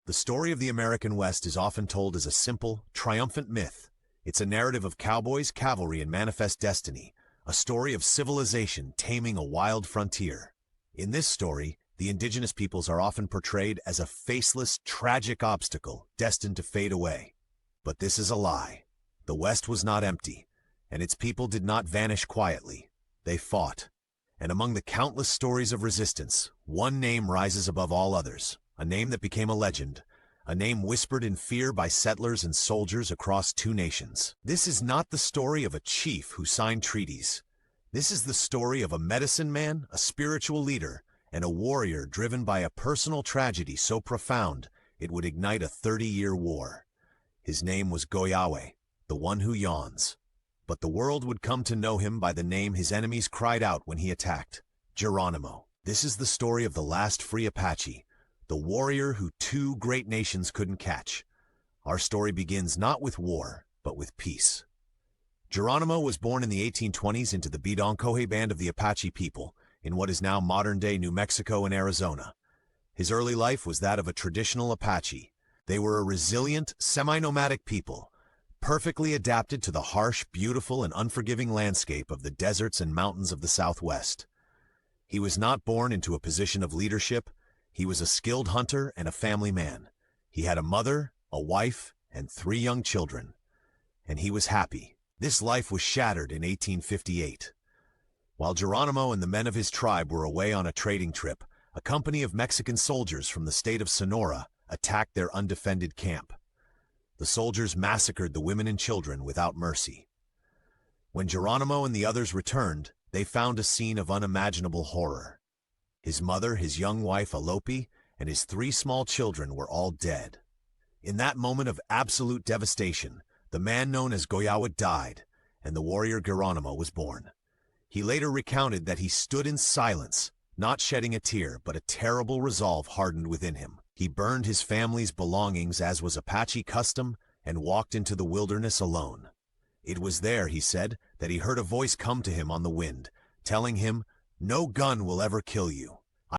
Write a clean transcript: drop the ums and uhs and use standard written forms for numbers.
The story of the American West is often told as a simple, triumphant myth. It's a narrative of cowboys, cavalry, and manifest destiny, a story of civilization taming a wild frontier. In this story, the indigenous peoples are often portrayed as a faceless, tragic obstacle destined to fade away. But this is a lie. The West was not empty, and its people did not vanish quietly. They fought. And among the countless stories of resistance, one name rises above all others, a name that became a legend, a name whispered in fear by settlers and soldiers across two nations. This is not the story of a chief who signed treaties. This is the story of a medicine man, a spiritual leader, and a warrior driven by a personal tragedy so profound it would ignite a 30-year war. His name was Goyawe, the one who yawns. But the world would come to know him by the name his enemies cried out when he attacked, Geronimo. This is the story of the last free Apache, the warrior who two great nations couldn't catch. Our story begins not with war, but with peace. Geronimo was born in the 1820s into the Bidonkohe band of the Apache people, in what is now modern-day New Mexico and Arizona. His early life was that of a traditional Apache. They were a resilient, semi-nomadic people, perfectly adapted to the harsh, beautiful, and unforgiving landscape of the deserts and mountains of the Southwest. He was not born into a position of leadership. He was a skilled hunter and a family man. He had a mother, a wife, and 3 young children. And he was happy. This life was shattered in 1858. While Geronimo and the men of his tribe were away on a trading trip, a company of Mexican soldiers from the state of Sonora attacked their undefended camp. The soldiers massacred the women and children without mercy. When Geronimo and the others returned, they found a scene of unimaginable horror. His mother, his young wife Alope, and his 3 small children were all dead. In that moment of absolute devastation, the man known as Goyawa died, and the warrior Geronimo was born. He later recounted that he stood in silence, not shedding a tear, but a terrible resolve hardened within him. He burned his family's belongings as was Apache custom and walked into the wilderness alone. It was there, he said, that he heard a voice come to him on the wind, telling him, "No gun will ever kill you.